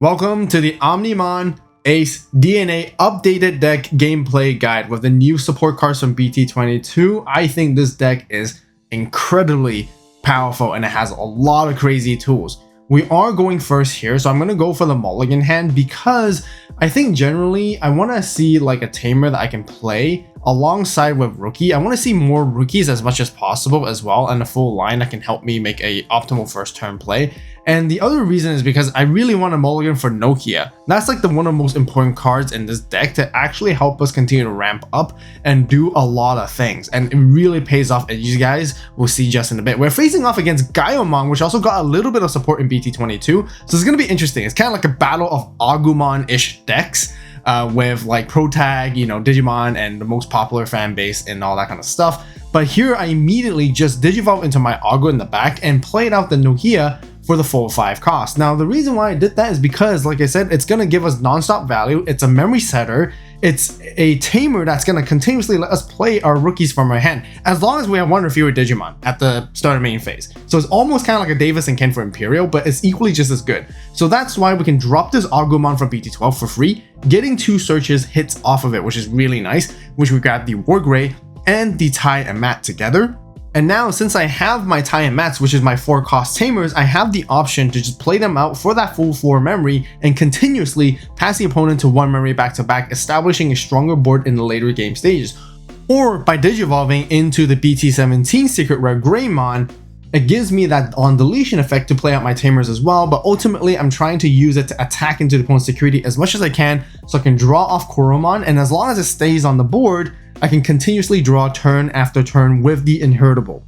Welcome to the Omnimon Ace DNA updated deck gameplay guide with the new support cards from BT22. I think this deck is incredibly powerful and it has a lot of crazy tools. We are going first here, so I'm going to go for the mulligan hand because I think generally I want to see like a tamer that I can play alongside with rookie. I want to see more rookies as much as possible as well, and a full line that can help me make a optimal first turn play. And the other reason is because I really want a mulligan for Nokia. That's like one of the most important cards in this deck to actually help us continue to ramp up and do a lot of things. And it really pays off, and you guys will see just in a bit. We're facing off against Gaiomon, which also got a little bit of support in BT22. So it's going to be interesting. It's kind of like a battle of Agumon-ish decks. With like Protag, Digimon, and the most popular fan base and all that kind of stuff. But here I immediately just Digivolve into my Agu in the back and played out the Nokia for the full 5 cost. Now the reason why I did that is because, like I said, it's going to give us non-stop value. It's a memory setter. It's a tamer that's going to continuously let us play our rookies from our hand as long as we have one or fewer Digimon at the start of main phase. So it's almost kind of like a Davis and Ken for Imperial, but it's equally just as good. So that's why we can drop this Agumon from BT12 for free, getting 2 searches hits off of it, which is really nice, which we got the Wargrey and the Tai and Mat together. And now, since I have my Tai and Mats, which is my 4 cost tamers, I have the option to just play them out for that full 4 memory and continuously pass the opponent to 1 memory back to back, establishing a stronger board in the later game stages. Or by digivolving into the BT17 Secret Rare Greymon, it gives me that on deletion effect to play out my tamers as well, but ultimately I'm trying to use it to attack into the opponent's security as much as I can so I can draw off Koromon, and as long as it stays on the board, I can continuously draw turn after turn with the Inheritable.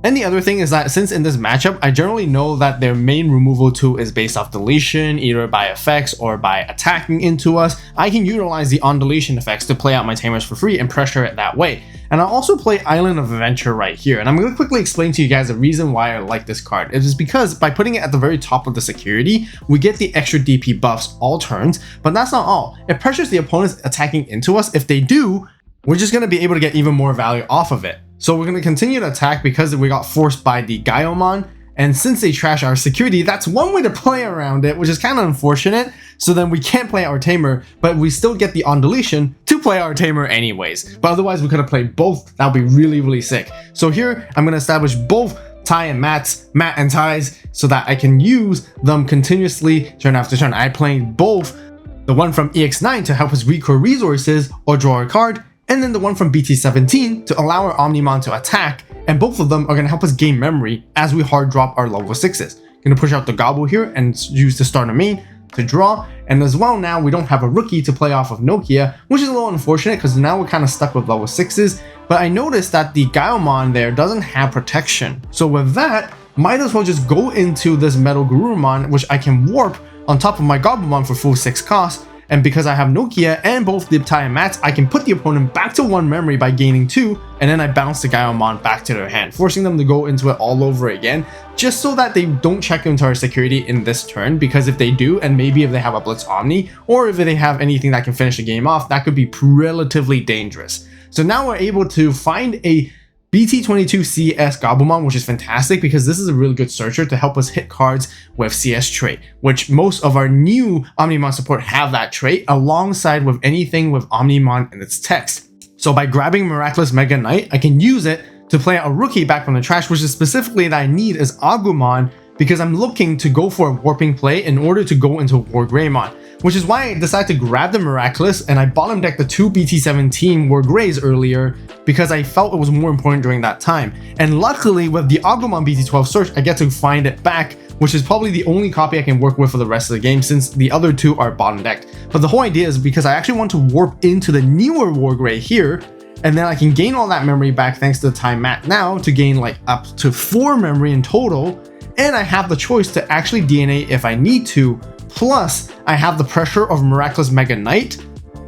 And the other thing is that since in this matchup, I generally know that their main removal tool is based off deletion, either by effects or by attacking into us, I can utilize the on deletion effects to play out my tamers for free and pressure it that way. And I'll also play Island of Adventure right here. And I'm going to quickly explain to you guys the reason why I like this card. It is because by putting it at the very top of the security, we get the extra DP buffs all turns, but that's not all. It pressures the opponents attacking into us. If they do, we're just going to be able to get even more value off of it. So we're going to continue to attack because we got forced by the Gaiomon, and since they trash our security, that's one way to play around it, which is kind of unfortunate. So then we can't play our tamer, but we still get the on deletion to play our tamer anyways. But otherwise we could have played both. That would be really, really sick. So here I'm going to establish both Tai and Mat and Tais so that I can use them continuously turn after turn. I played both, the one from EX9 to help us recur resources or draw a card, and then the one from BT17 to allow our Omnimon to attack, and both of them are going to help us gain memory as we hard drop our level 6s. Going to push out the Gobble here and use the starter main to draw, and as well now we don't have a rookie to play off of Nokia, which is a little unfortunate because now we're kind of stuck with level 6s, but I noticed that the Gaiomon there doesn't have protection. So with that, might as well just go into this Metal Garurumon, which I can warp on top of my Goblemon for full 6 cost. And because I have Nokia and both the Tai and Mats, I can put the opponent back to 1 memory by gaining 2, and then I bounce the Gaiomon back to their hand, forcing them to go into it all over again, just so that they don't check into our security in this turn, because if they do, and maybe if they have a Blitz Omni, or if they have anything that can finish the game off, that could be relatively dangerous. So now we're able to find a BT22 CS Gabumon, which is fantastic because this is a really good searcher to help us hit cards with CS trait, which most of our new Omnimon support have that trait alongside with anything with Omnimon and its text. So by grabbing Miraculous Mega Knight, I can use it to play out a rookie back from the trash, which is specifically that I need is Agumon because I'm looking to go for a warping play in order to go into War Greymon, which is why I decided to grab the Miraculous and I bottom decked the 2 BT17 War Greys earlier because I felt it was more important during that time. And luckily with the Agumon BT12 search, I get to find it back, which is probably the only copy I can work with for the rest of the game since the other 2 are bottom decked. But the whole idea is because I actually want to warp into the newer War Grey here, and then I can gain all that memory back thanks to the Tai Mat now to gain like up to 4 memory in total, and I have the choice to actually DNA if I need to. Plus, I have the pressure of Miraculous Mega Knight,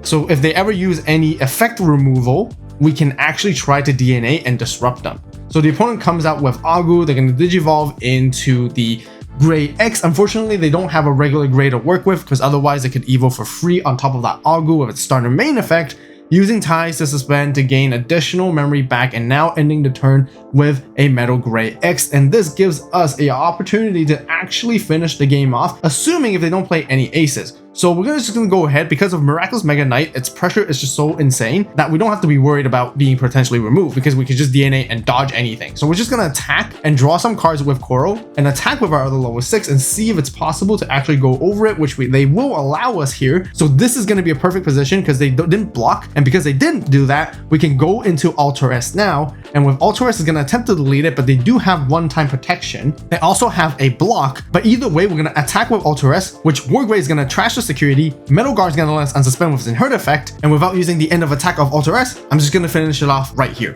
so if they ever use any effect removal, we can actually try to DNA and disrupt them. So the opponent comes out with Agu, they're going to Digivolve into the Grey X. Unfortunately, they don't have a regular Grey to work with because otherwise they could Evo for free on top of that Agu with its starter main effect. using ties to suspend to gain additional memory back, and now ending the turn with a Metal Gray X. And this gives us an opportunity to actually finish the game off, assuming if they don't play any aces. So we're just gonna go ahead, because of Miraculous Mega Knight, its pressure is just so insane that we don't have to be worried about being potentially removed, because we can just DNA and dodge anything. So we're just gonna attack and draw some cards with Koro and attack with our other level 6 and see if it's possible to actually go over it, which they will allow us here. So this is gonna be a perfect position because they didn't block, and because they didn't do that, we can go into Alter S now, and with Alter S is gonna attempt to delete it, but they do have one-time protection. They also have a block, but either way, we're gonna attack with Alter S, which Wargrave is gonna trash the security, Metal Guard is gonna let us unsuspend with its inherent effect, and without using the end of attack of Alter S, I'm just gonna finish it off right here.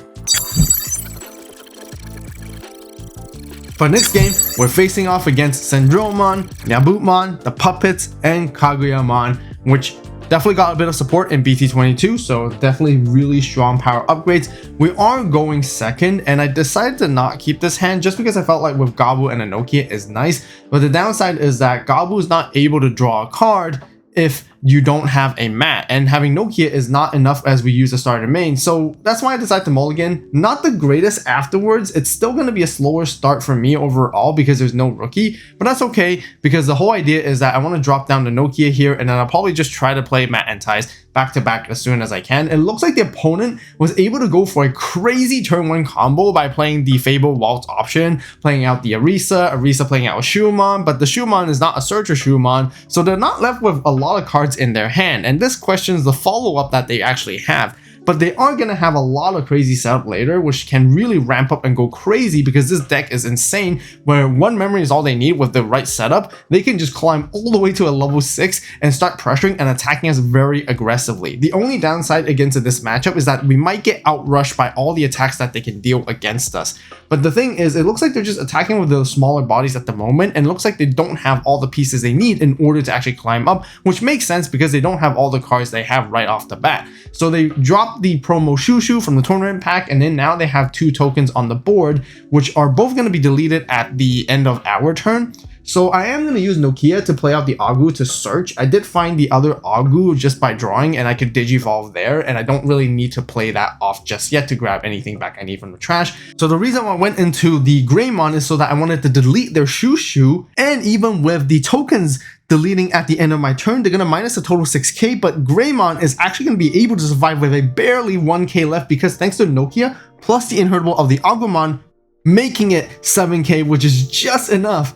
For next game, we're facing off against Sendromon, Nabutmon, the Puppets, and Kaguyamon, which definitely got a bit of support in BT22, so definitely really strong power upgrades. We are going second, and I decided to not keep this hand just because I felt like with Gabu and a Nokia is nice, but the downside is that Gabu is not able to draw a card if you don't have a mat, and having Nokia is not enough as we use the starter main. So that's why I decided to mulligan. Not the greatest afterwards. It's still going to be a slower start for me overall because there's no rookie, but that's okay, because the whole idea is that I want to drop down the Nokia here, and then I'll probably just try to play mat and ties back to back as soon as I can. It looks like the opponent was able to go for a crazy turn 1 combo by playing the Fable Waltz option, playing out the Arisa playing out a Shumon, but the Shumon is not a Searcher Shumon, so they're not left with a lot of cards in their hand, and this questions the follow-up that they actually have. But they are going to have a lot of crazy setup later, which can really ramp up and go crazy, because this deck is insane, where 1 memory is all they need. With the right setup, they can just climb all the way to a level 6 and start pressuring and attacking us very aggressively. The only downside against this matchup is that we might get outrushed by all the attacks that they can deal against us. But the thing is, it looks like they're just attacking with the smaller bodies at the moment, and it looks like they don't have all the pieces they need in order to actually climb up, which makes sense because they don't have all the cards they have right off the bat. So they drop the promo Shushu from the tournament pack, and then now they have 2 tokens on the board, which are both going to be deleted at the end of our turn. So I am going to use Nokia to play out the Agu to search. I did find the other Agu just by drawing, and I could Digivolve there, and I don't really need to play that off just yet to grab anything back I need from the trash. So the reason why I went into the Greymon is so that I wanted to delete their Shushu, and even with the tokens deleting at the end of my turn, they're going to minus a total 6k, but Greymon is actually going to be able to survive with a barely 1k left, because thanks to Nokia plus the inheritable of the Agumon, making it 7k, which is just enough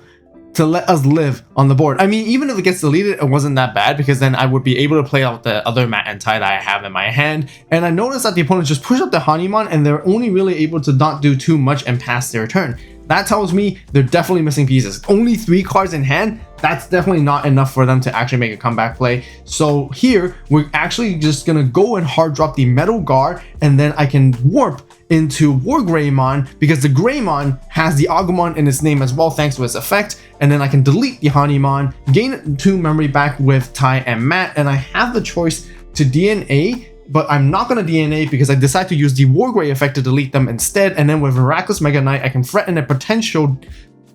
to let us live on the board. I mean, even if it gets deleted, it wasn't that bad, because then I would be able to play out the other mat and tie that I have in my hand. And I noticed that the opponents just push up the Omnimon, and they're only really able to not do too much and pass their turn. That tells me they're definitely missing pieces. Only 3 cards in hand, that's definitely not enough for them to actually make a comeback play. So here, we're actually just gonna go and hard drop the Metal Guard, and then I can warp into War Greymon, because the Greymon has the Agumon in its name as well thanks to its effect, and then I can delete the Omnimon, gain 2 memory back with Ty and Matt, and I have the choice to DNA, but I'm not going to DNA because I decide to use the Wargrave effect to delete them instead, and then with Miraculous Mega Knight, I can threaten a potential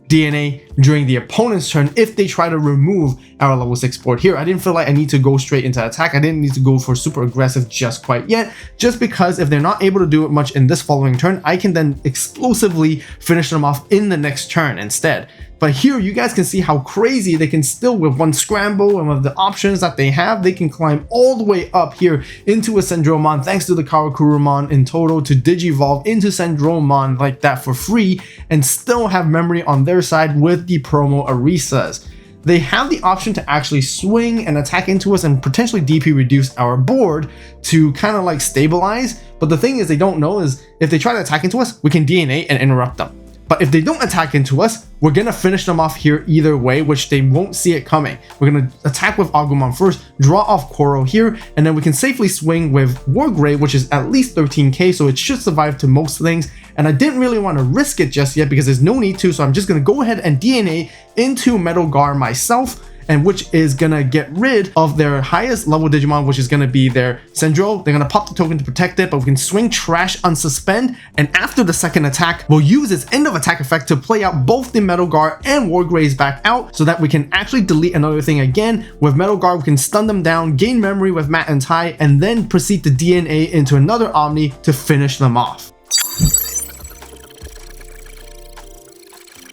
DNA during the opponent's turn if they try to remove our level 6 board here. I didn't feel like I need to go straight into attack. I didn't need to go for super aggressive just quite yet, just because if they're not able to do it much in this following turn, I can then explosively finish them off in the next turn instead. But here you guys can see how crazy they can still, with 1 scramble and with the options that they have, they can climb all the way up here into a Sendromon thanks to the Karakurumon in total to Digivolve into Sendromon like that for free, and still have memory on their side with the promo Arisas. They have the option to actually swing and attack into us and potentially DP reduce our board to kind of like stabilize, but the thing is they don't know is if they try to attack into us, we can DNA and interrupt them. But if they don't attack into us, we're going to finish them off here either way, which they won't see it coming. We're going to attack with Agumon first, draw off Koro here, and then we can safely swing with Wargrave, which is at least 13k, so it should survive to most things. And I didn't really want to risk it just yet because there's no need to, so I'm just going to go ahead and DNA into Metal Guard myself. and which is gonna get rid of their highest level Digimon, which is gonna be their Sendro. They're gonna pop the token to protect it, but we can swing Trash Unsuspend, and after the second attack, we'll use its end of attack effect to play out both the Metal Guard and Wargraves back out so that we can actually delete another thing again. With Metal Guard, we can stun them down, gain memory with Matt and Tai, and then proceed to DNA into another Omni to finish them off.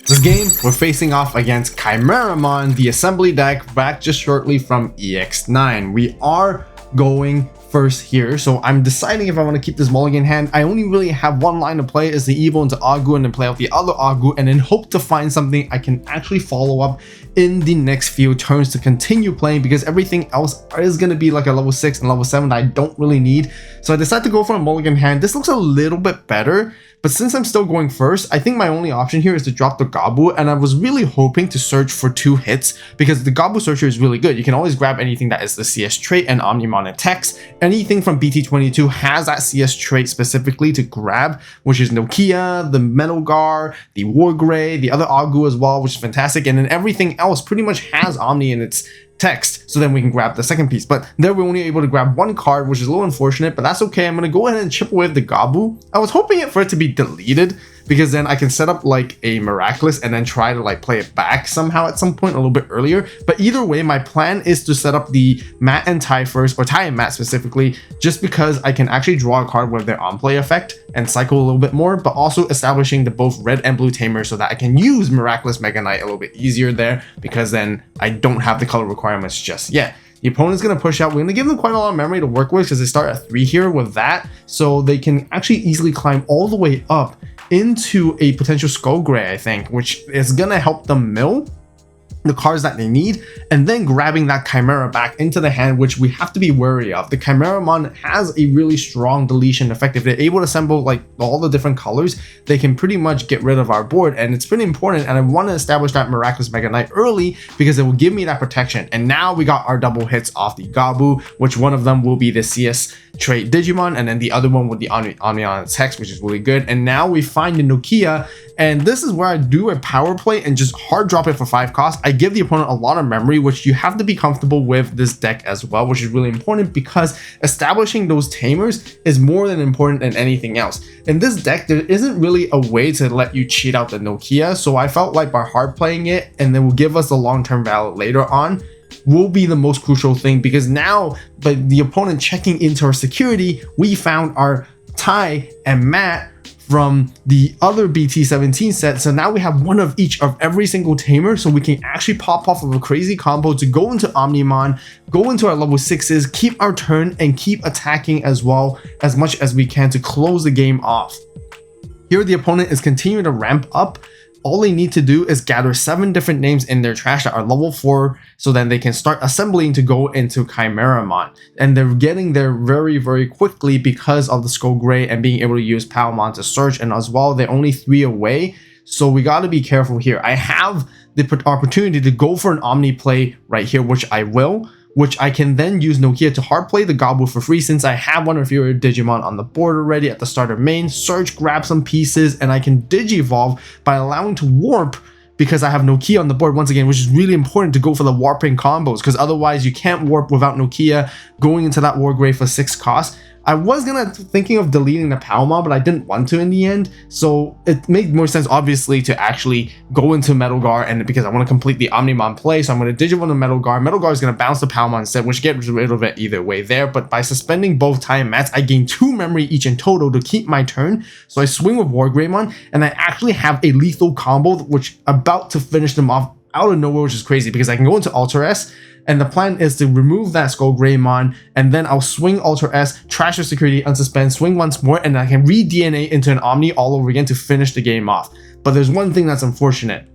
This game, we're facing off against Chimeramon, the assembly deck, back just shortly from EX9. We are going first here, so I'm deciding if I want to keep this mulligan hand. I only really have one line to play is the Evo into Agu and then play out the other Agu and then hope to find something I can actually follow up in the next few turns to continue playing, because everything else is going to be like a level 6 and level 7 that I don't really need. So I decided to go for a mulligan hand. This looks a little bit better, but since I'm still going first, I think my only option here is to drop the Gabu, and I was really hoping to search for 2 hits because the Gabu searcher is really good. You can always grab anything that is the CS trait and Omnimon attacks. Anything from BT22 has that CS trait specifically to grab, which is Nokia, the Metal Guard, the Wargrave, the other Agu as well, which is fantastic, and then everything else pretty much has Omni in its text, so then we can grab the second piece. But there we're only able to grab 1 card, which is a little unfortunate, but that's okay. I'm going to go ahead and chip away the Gabu. I was hoping for it to be deleted, because then I can set up like a Miraculous and then try to like play it back somehow at some point a little bit earlier. But either way, my plan is to set up the Matt and Tai first, or Tai and Matt specifically, just because I can actually draw a card with their on-play effect and cycle a little bit more, but also establishing the both red and blue tamers so that I can use Miraculous Mega Knight a little bit easier there, because then I don't have the color requirements just yet. The opponent's going to push out. We're going to give them quite a lot of memory to work with because they start at 3 here with that, so they can actually easily climb all the way up into a potential Skullgray, I think, which is going to help them mill the cards that they need, and then grabbing that Chimera back into the hand, which we have to be wary of. The Chimeramon has a really strong deletion effect. If they're able to assemble like all the different colors, they can pretty much get rid of our board, and it's pretty important. And I want to establish that Miraculous Mega Knight early because it will give me that protection. And now we got our double hits off the Gabu, which one of them will be the CS trait Digimon, and then the other one with the Omnimon text, which is really good. And now we find the Nokia, and this is where I do a power play and just hard drop it for 5 cost. I give the opponent a lot of memory, which you have to be comfortable with this deck as well, which is really important because establishing those tamers is more than important than anything else. In this deck, there isn't really a way to let you cheat out the Nokia, so I felt like by hard playing it and then will give us the long-term value later on will be the most crucial thing, because now by the opponent checking into our security, we found our Tai and Matt from the other BT17 set. So now we have one of each of every single tamer, so we can actually pop off of a crazy combo to go into Omnimon, go into our level 6s, keep our turn, and keep attacking as well as much as we can to close the game off. Here the opponent is continuing to ramp up. All they need to do is gather 7 different names in their trash that are level 4, so then they can start assembling to go into Chimeramon. And they're getting there very, very quickly because of the Skullgray and being able to use Palmon to search, and as well, they're only 3 away. So we got to be careful here. I have the opportunity to go for an Omni play right here, which I will, which I can then use Nokia to hard play the Gabu for free since I have one of your Digimon on the board already at the start of main, search, grab some pieces, and I can Digivolve by allowing to warp because I have Nokia on the board once again, which is really important to go for the warping combos, because otherwise you can't warp without Nokia going into that Wargrave for 6 cost. I was thinking of deleting the Palma, but I didn't want to in the end, so it made more sense obviously to actually go into Metal Guard, and because I want to complete the Omnimon play, so I'm going to Digimon the Metal Guard. Metal Guard is going to bounce the Palma instead, which gets rid of it either way there, but by suspending both Tai and Mats, I gain 2 memory each in total to keep my turn, so I swing with Wargreymon, and I actually have a lethal combo, which about to finish them off out of nowhere, which is crazy because I can go into Alter S, and the plan is to remove that Skullgreymon, and then I'll swing Alter S, trash your security, unsuspend, swing once more, and I can re-DNA into an Omni all over again to finish the game off. But there's one thing that's unfortunate.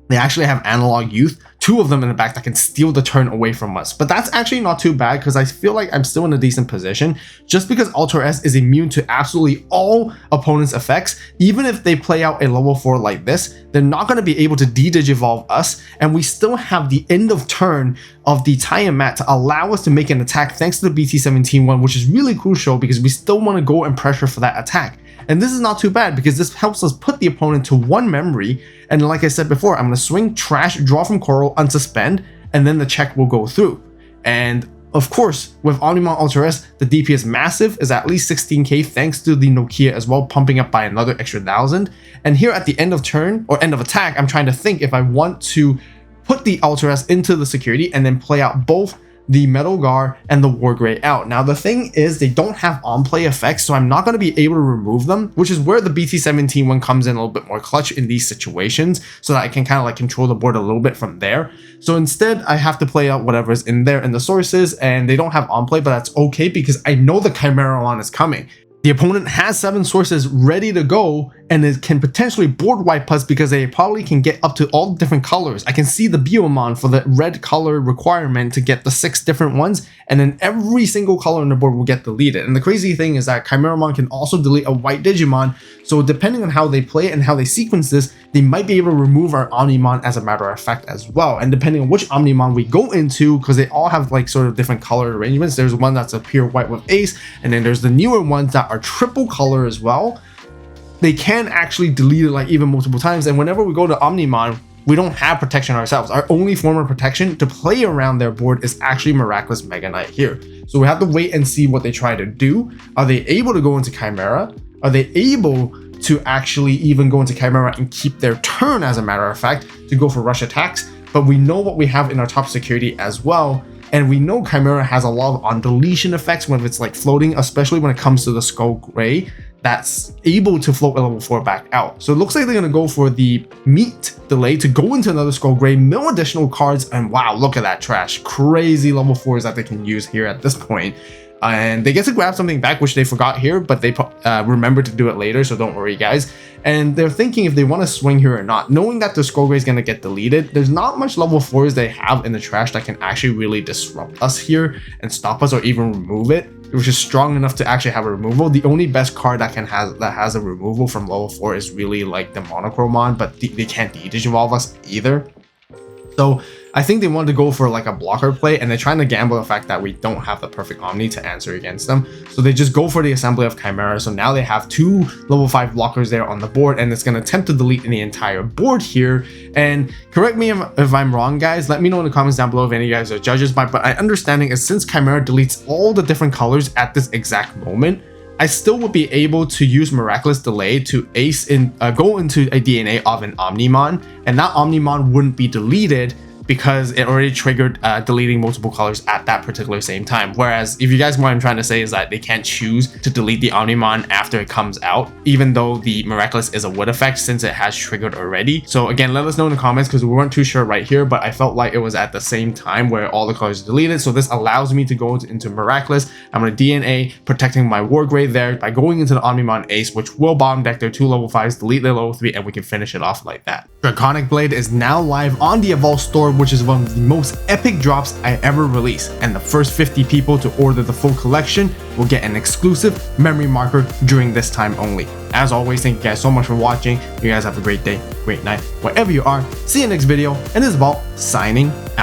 They actually have Analog Youth, 2 of them in the back that can steal the turn away from us. But that's actually not too bad because I feel like I'm still in a decent position. Just because Alter S is immune to absolutely all opponents' effects, even if they play out a level 4 like this, they're not going to be able to de-digivolve us, and we still have the end of turn of the Tai and Mat to allow us to make an attack thanks to the BT17 one, which is really crucial because we still want to go and pressure for that attack. And this is not too bad because this helps us put the opponent to 1 memory. And like I said before, I'm going to swing, trash, draw from Coral, unsuspend, and then the check will go through. And of course, with Omnimon Ultra S, the DP is massive, is at least 16k thanks to the Nokia as well, pumping up by another extra 1,000. And here at the end of turn, or end of attack, I'm trying to think if I want to put the Ultra S into the security and then play out both the Metal Gar and the Wargrey out. Now the thing is, they don't have on-play effects, so I'm not going to be able to remove them, which is where the BT17 one comes in a little bit more clutch in these situations, so that I can kind of like control the board a little bit from there. So instead, I have to play out whatever's in there in the sources, and they don't have on-play, but that's okay because I know the Chimeramon is coming. The opponent has 7 sources ready to go, and it can potentially board wipe us because they probably can get up to all the different colors. I can see the Biomon for the red color requirement to get the 6 different ones, and then every single color on the board will get deleted. And the crazy thing is that Chimeramon can also delete a white Digimon, so depending on how they play it and how they sequence this, they might be able to remove our Omnimon as a matter of fact as well. And depending on which Omnimon we go into, because they all have like sort of different color arrangements, there's one that's a pure white with Ace, and then there's the newer ones that are triple color as well. They can actually delete it like even multiple times, and whenever we go to Omnimon, we don't have protection ourselves. Our only form of protection to play around their board is actually Miraculous Mega Knight here. So we have to wait and see what they try to do. Are they able to go into Chimera? Are they able to actually even go into Chimera and keep their turn, as a matter of fact, to go for rush attacks? But we know what we have in our top security as well. And we know Chimera has a lot of on deletion effects when it's like floating, especially when it comes to the Skull Gray that's able to float a level 4 back out. So it looks like they're going to go for the meat delay to go into another Skull Gray, mill additional cards, and wow, look at that trash. Crazy level 4s that they can use here at this point. And they get to grab something back, which they forgot here, but they remember to do it later, so don't worry, guys. And they're thinking if they want to swing here or not. Knowing that the Skull Gray is going to get deleted, there's not much level 4s they have in the trash that can actually really disrupt us here and stop us or even remove it, which is strong enough to actually have a removal. The only best card that has a removal from level 4 is really like the Monochromon, but they can't de-digivolve us either. So I think they want to go for like a blocker play, and they're trying to gamble the fact that we don't have the perfect Omni to answer against them. So they just go for the assembly of Chimera. So now they have 2 level 5 blockers there on the board, and it's going to attempt to delete the entire board here. And correct me if I'm wrong, guys. Let me know in the comments down below if any of you guys are judges. But my understanding is since Chimera deletes all the different colors at this exact moment, I still would be able to use Miraculous Delay to ace in, go into a DNA of an Omnimon, and that Omnimon wouldn't be deleted because it already triggered deleting multiple colors at that particular same time. Whereas if you guys, what I'm trying to say is that they can't choose to delete the Omnimon after it comes out, even though the Miraculous is a wood effect since it has triggered already. So again, let us know in the comments because we weren't too sure right here, but I felt like it was at the same time where all the colors are deleted. So this allows me to go into Miraculous. I'm going to DNA protecting my Wargrey there by going into the Omnimon Ace, which will bomb deck their 2 level 5s, delete their level 3, and we can finish it off like that. Draconic Blade is now live on the AVAULT Store, which is one of the most epic drops I ever released, and the first 50 people to order the full collection will get an exclusive memory marker during this time only. As always, thank you guys so much for watching. You guys have a great day, great night, wherever you are. See you next video, and this is AVAULT signing out.